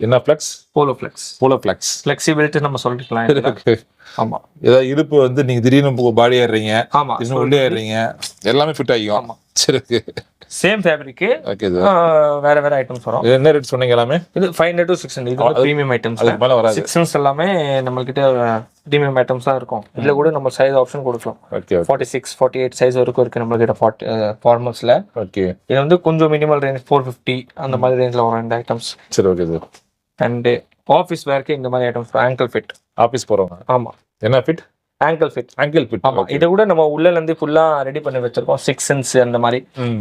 என்ன flex? Polo flex. Polo flex. Flexibility நம்ம சொல்லிக்கலாம். ஆமா. ஏதாவது இடுப்பு வந்து நீங்க திடீர்னு பாடி ஏறுறீங்க, ஆமா, இன்னும் உள்ளே ஏறுறீங்க, எல்லாமே ஃபிட் ஆகிக்கும். ஆமா. சரி ஓகே. Same fabric. ஓகே. வேற வேற ஐட்டம்ஸ் வரும். என்ன ரேட் சொன்னீங்க எல்லாமே? இது 500 to 600. இது வந்து பிரீமியம் ஐட்டம்ஸ். அதுக்கு மேல வராது. 600 எல்லாமே நம்ம கிட்ட பிரீமியம் ஐட்டம்ஸ் தான் இருக்கும். இதுல கூட நம்ம சைஸ் ஆப்ஷன் கொடுக்கலாம். ஓகே. 46 48 சைஸ் வரைக்கும் இருக்கு நம்ம கிட்ட ஃபார்மல்ஸ்ல. ஓகே. இது வந்து கொஞ்சம் மினிமல் ரேஞ்ச் 450 அந்த மாதிரி ரேஞ்ச்ல வரும் இந்த ஐட்டம்ஸ். சரி ஓகே சார். அண்ட் ஆஃபீஸ் வேர்க்கு இந்த மாதிரி ஐட்டம்ஸ் ஆங்கிள் ஃபிட். ஆபீஸ் போறவங்க. ஆமா. என்ன fit? Angle fit. Angle fit. ஆமா. இத கூட நம்ம உள்ள இருந்து ஃபுல்லா ரெடி பண்ணி வச்சிருக்கோம். 6 சென்ஸ் அந்த மாதிரி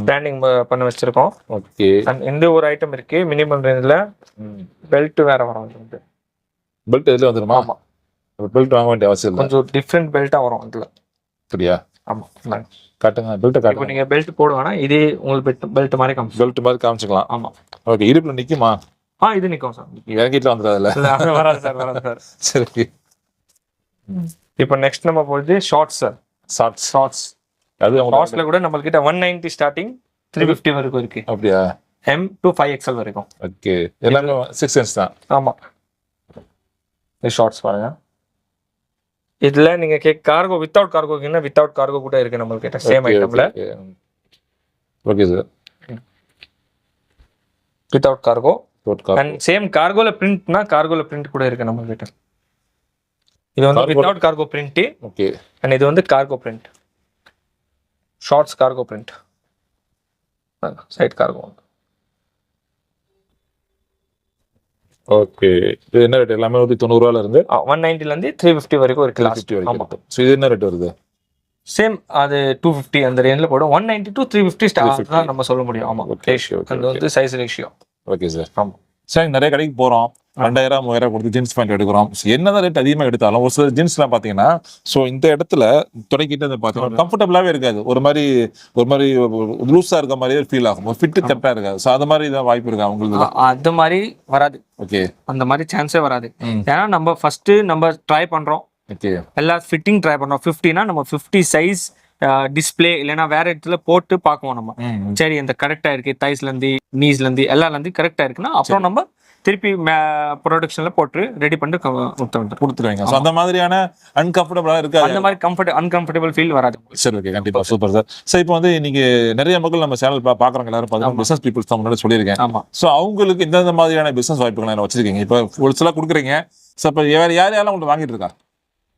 பிராண்டிங் பண்ணி வச்சிருக்கோம். ஓகே. அண்ட் இந்த ஒரு ஐட்டம் இருக்கு மினிமல் ரேஞ்ச்ல. பெல்ட் வேற வரும். இது பெல்ட் இதுல வந்துருமா? ஆமா. பெல்ட் வாங்க வேண்டிய அவசியம் இல்ல. கொஞ்சம் டிஃபரெண்ட் பெல்ட்டா வரும் இதுல. சரியா? ஆமா. காட்டுங்க பெல்ட் காட்டுங்க. இப்போ நீங்க பெல்ட் போடுவானா இதே உங்களுக்கு பெல்ட் மாதிரி காமிச்சு. பெல்ட் மாதிரி காமிச்சுக்கலாம். ஆமா. ஓகே. இடுப்புல நிக்குமா? இது நிக்கும் சார். இறங்கிட்டு வந்துடாதுல. இல்ல வராது சார், வராது சார். சரி. இப்போ நெக்ஸ்ட் நம்ம போறது ஷார்ட்ஸ் சார். ஷார்ட்ஸ். அது ஷார்ட்ஸ்ல கூட நம்ம கிட்ட 190 ஸ்டார்டிங் 350 வரைக்கும் இருக்கு. அப்படியா? M to 5XL வரைக்கும். ஓகே. எல்லாமே 6 சென்ஸ் தான். ஆமா. இந்த ஷார்ட்ஸ் பாருங்க. இதுல நீங்க கார்கோ வித்தவுட் கார்கோக்குன்னா வித்தவுட் கார்கோ கூட இருக்கு நம்ம கிட்ட சேம் ஐட்டம்ல. Okay sir. Without cargo and same கார்கோல பிரிண்ட்னா கார்கோல பிரிண்ட் கூட இருக்கு நம்ம கிட்ட. இது வந்து without cargo print. Okay. And இது வந்து cargo print. Shorts cargo print. Side cargo. Okay. இது என்ன ரேட்? எல்லாமே 90 ரூபாயில இருந்து 190 ல இருந்து 350 வரைக்கும் இருக்கு லாஸ்ட். ஆமா. சோ இது என்ன ரேட் வருது? சேம் அது 250 அந்த ரேஞ்ச்ல போடும். 190 to 350 ஸ்டார்ட் தான் நம்ம சொல்ல முடியும். ஆமா. ரேஷியோ அது வந்து சைஸ் ரேஷியோ. Okay sir. ஆமா. சரி, நிறைய கடைக்கு போறோம், 2000 3000 கொடுத்து ஜீன்ஸ் பேண்ட் எடுக்கிறோம். என்னதான் ரேட் அதிகமாக எடுத்தாலும் ஒரு சில ஜீன்ஸ்லாம் பார்த்தீங்கன்னா ஸோ இந்த இடத்துல தொடக்கிட்டு அதை பார்த்தீங்கன்னா கம்ஃபர்டபுளாகவே இருக்காது. ஒரு மாதிரி லூஸாக இருக்க மாதிரியே ஃபீல் ஆகும். ஒரு ஃபிட்டு கரெக்டாக இருக்காது. ஸோ அது மாதிரி இதான் வாய்ப்பு இருக்கா உங்களுக்கு? அது மாதிரி வராது. ஓகே. அந்த மாதிரி சான்ஸே வராது. ஏன்னா நம்ம ஃபர்ஸ்ட் நம்ம ட்ரை பண்றோம். ஓகே. எல்லா ஃபிட்டிங் ட்ரை பண்றோம். 50னா நம்ம 50 சைஸ் டிஸ்பிளே இல்லைன்னா வேற இடத்துல போட்டு பார்க்குவோம் நம்ம. சரி இந்த கரெக்டா இருக்கு, தைஸ்ல இருந்து நீஸ்ல இருந்து எல்லால இருந்து கரெக்டா இருக்குன்னா அப்புறம் நம்ம திருப்பி ப்ரொடக்ஷன்ல போட்டு ரெடி பண்ணி கொடுத்துருவாங்க. ஸோ அந்த மாதிரியான அன்கம்ஃபர்டபுளா இருக்காது. அந்த மாதிரி அன்கம்ஃபர்டபுள் ஃபீல் வராது. சரி ஓகே. கண்டிப்பா சூப்பர் சார். ஸோ இப்போ வந்து இன்னைக்கு நிறைய மக்கள் நம்ம சேனல் பாக்குறவங்க எல்லாரும் பார்த்தீங்கன்னா பிசினஸ் பீப்புள்ஸ் தான் முன்னாடி சொல்லியிருக்கேன். ஆமா. ஸோ அவங்களுக்கு எந்தெந்த மாதிரியான பிசினஸ் வாய்ப்புகள் வச்சிருக்கீங்க? இப்போ ஒரு சில கொடுக்குறீங்க. ஸோ இப்போ வேற யாரெல்லாம் உங்களுக்கு வாங்கிட்டு இருக்கா?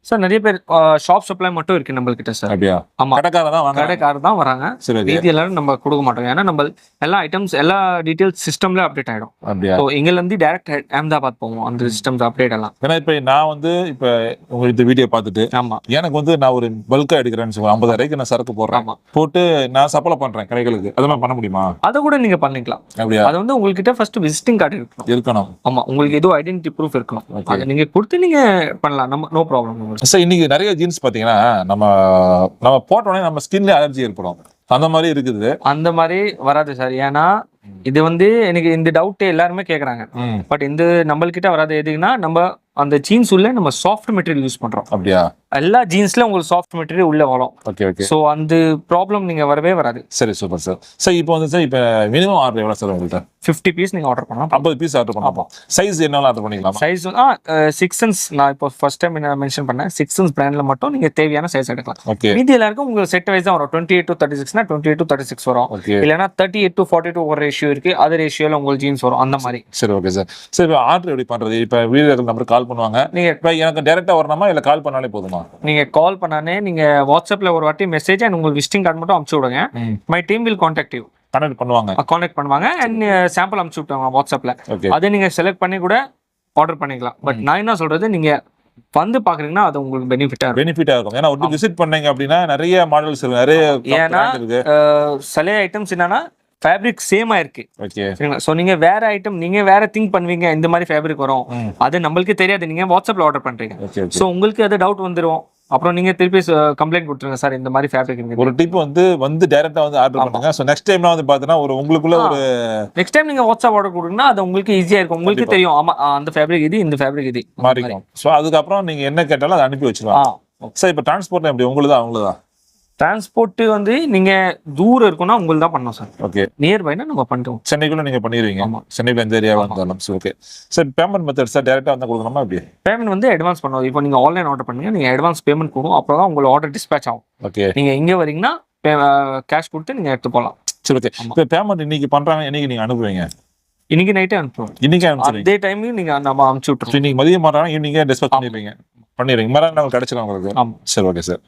சார் நிறைய பேர் ஷாப் சப்ளை மட்டும் இருக்கு நம்ம கிட்ட சார். அப்படியா? ஆமா. கடைக்காரர் தான் வராங்க. மீதி எல்லாரும் நம்ம கொடுக்க மாட்டோம். ஏன்னா நம்ம எல்லா ஐட்டம்ஸ் எல்லா டீடைல்ஸ் சிஸ்டம்ல அப்டேட் ஆயிடும். அப்படியா? ஸோ இங்கல இருந்து டைரக்ட் அஹமதாபாத் போவோம் அந்த சிஸ்டம்ஸ் அப்டேட் எல்லாம். ஏன்னா இப்போ நான் வந்து இப்போ உங்க இந்த வீடியோ பார்த்துட்டு ஆமா எனக்கு வந்து நான் ஒரு பல்கா எடுக்கிறேன்னு சொல்லுவேன். 50,000 நான் சரக்கு போடுறேன். போட்டு நான் சப்ளை பண்றேன் கடைகளுக்கு. அதெல்லாம் பண்ண முடியுமா? அதை கூட நீங்க பண்ணிக்கலாம். அப்படியா? அது வந்து உங்ககிட்ட ஃபர்ஸ்ட் விசிட்டிங் கார்டு இருக்கணும். ஆமா, உங்களுக்கு ஏதோ ஐடென்டிட்டி ப்ரூஃப் இருக்கணும். அதை நீங்க கொடுத்து நீங்க பண்ணலாம். நம்ம நோ ப்ராப்ளம். சார் இன்னைக்கு நிறைய ஜீன்ஸ் பாத்தீங்கன்னா நம்ம போட்ட உடனே நம்ம ஸ்கின்ல அலர்ஜி ஏற்படும். அந்த மாதிரி இருக்குது. அந்த மாதிரி வராது சார். ஏன்னா இது வந்து எனக்கு இந்த டவுட் எல்லாருமே கேக்குறாங்க. பட் இந்த நம்மள்கிட்ட வராது. எதுக்குன்னா நம்ம அந்த ஜீன்ஸ் உள்ள நம்ம சாஃப்ட் மெட்டீரியல் யூஸ் பண்றோம். அப்படியா? எல்லா ஜீன்ஸ்ல உங்களுக்கு சாஃப்ட் மெட்டீரியல் உள்ள வரும். Okay okay. சோ அந்த ப்ராப்ளம் நீங்க வரவே வராது. சரி சூப்பர் சார். சார் இப்போ வந்து சார் இப்போ மினிமம் ஆர்டர் எவ்வளவு சார் உங்கள்கிட்ட? 50 பீஸ் நீங்க ஆர்டர் பண்ணலாம். 50 பீஸ் ஆர்டர் பண்ணலாம். சைஸ் என்னெல்லாம் ஆர்டர் பண்ணிக்கலாம்? சைஸ் 6 சென்ஸ் நான் இப்போ ஃபர்ஸ்ட் டைம் என்ன மென்ஷன் பண்ணேன். 6 சென்ஸ் பிராண்ட்ல மட்டும் நீங்க தேவையான சைஸ் எடுக்கலாம். ஓகே. மீதி எல்லாருக்கும் உங்களுக்கு செட் வைஸ் தான் வரும். 28 to 36 னா 28 to 36 வரும். இல்லனா 38 to 42 ஒரு ரேஷியோ இருக்கு. அதே ரேஷியோல உங்களுக்கு ஜீன்ஸ் வரும். அந்த மாதிரி. சரி ஓகே சார். சரி இப்போ ஆர்டர் எப்படி பண்றது? இப்போ வீடியோ நம்பர் கால் பண்ணுவாங்க. நீங்க எனக்கு டைரக்டா வரணுமா இல்ல கால் பண்ணாலே போதுமா? நீங்க கால் பண்ணானே நீங்க வாட்ஸ்அப்ல ஒரு வாட்டி மெசேஜ் அண்ட் உங்க விசிட்டிங் கார்டு மட்டும் அனுப்பிச்சு விடுங்க. My team will contact you. Contact பண்ணுவாங்க அண்ட் சாம்பிள் அனுப்பிச்சு விட்டாங்க வாட்ஸ்அப்ல. அதை நீங்க செலக்ட் பண்ணி கூட ஆர்டர் பண்ணிக்கலாம். பட் நான் என்ன சொல்றது, நீங்க வந்து பாக்குறீங்கன்னா அது உங்களுக்கு பெனிஃபிட்டா இருக்கும். ஏன்னா ஒரு விசிட் பண்ணீங்க அப்படின்னா நிறைய மாடல்ஸ் இருக்கு, நிறைய ஏன்னா சில ஐட்டம்ஸ் என்னன்னா ஃபேப்ரிக் சேமா இருக்கு. ஓகே சரிங்களா? ஸோ நீங்க வேற ஐட்டம் நீங்க வேற திங்க் பண்ணுவீங்க, இந்த மாதிரி ஃபேப்ரிக் வரும், அது நம்மளுக்கு தெரியாது. நீங்க வாட்ஸ்அப்ல ஆர்டர் பண்றீங்க, ஓகே ஸோ உங்களுக்கு அது டவுட் வந்துரும். அப்புறம் நீங்க திருப்பி கம்ப்ளைண்ட் கொடுத்துருங்க, சார் இந்த மாதிரி ஃபேப்ரிக் இருக்கு. ஒரு டிப் வந்து டைரக்டா வந்து ஆர்டர் பண்ணுங்க. சோ நெக்ஸ்ட் டைம்ல வந்து பாத்தீங்கன்னா உங்களுக்குள்ள ஒரு நெக்ஸ்ட் டைம் நீங்க வாட்ஸ்அப் ஆர்டர் கொடுங்கன்னா அது உங்களுக்கு ஈஸியா இருக்கும். உங்களுக்கு தெரியும், ஆமா அந்த ஃபேப்ரிக் இது, இந்த ஃபேப்ரிக் இது மாறிக்கும். சோ அதுக்கப்புறம் நீங்க என்ன கேட்டாலும் அதை அனுப்பி வச்சிருவாங்க. சார் இப்போ டிரான்ஸ்போர்ட் எப்படி உங்களுதா அவங்களுதா? டிரான்ஸ்போர்ட் வந்து நீங்க தூரம் இருக்குன்னா உங்களுக்கு தான் பண்ணணும் சார். ஓகே. நியர்பைனா நம்ம பண்ணிட்டோம். சென்னைக்குள்ள நீங்க பண்ணிடுவீங்க. ஆமா. சென்னைக்குள்ள எந்த ஏரியாவா இருந்தாலும். Okay sir. Payment method sir டைரக்டா வந்து கொடுக்கணுமா எப்படி? பேமெண்ட் வந்து அட்வான்ஸ் பண்ணுவோம். இப்போ நீங்க ஆன்லைன் ஆர்டர் பண்ணீங்க, நீங்க அட்வான்ஸ் பேமெண்ட் கொடுக்கும், அப்புறம் தான் உங்களோட ஆர்டர் டிஸ்பேச் ஆகும். ஓகே. நீங்க இங்க வரீங்கன்னா கேஷ் கொடுத்து நீங்க எடுத்து போகலாம். சரி ஓகே. இப்போ பேமெண்ட் இன்னைக்கு பண்றாங்க, என்னைக்கு நீங்க அனுப்புவீங்க? இன்னைக்கு நைட்டே அனுப்புவோம். இன்னைக்கே அனுப்பிச்சிடுங்க. அதே டைம் நீங்க நம்ம அனுப்பிச்சு விட்டுருவோம். இன்னைக்கு மதியம் மாறாங்க, ஈவினிங்கே டிஸ்பேச் பண்ணிடுவீங்க. மறுநாள் கிடைச்சிடும் உங்களுக்கு. ஆமா. சரி ஓகே சார்.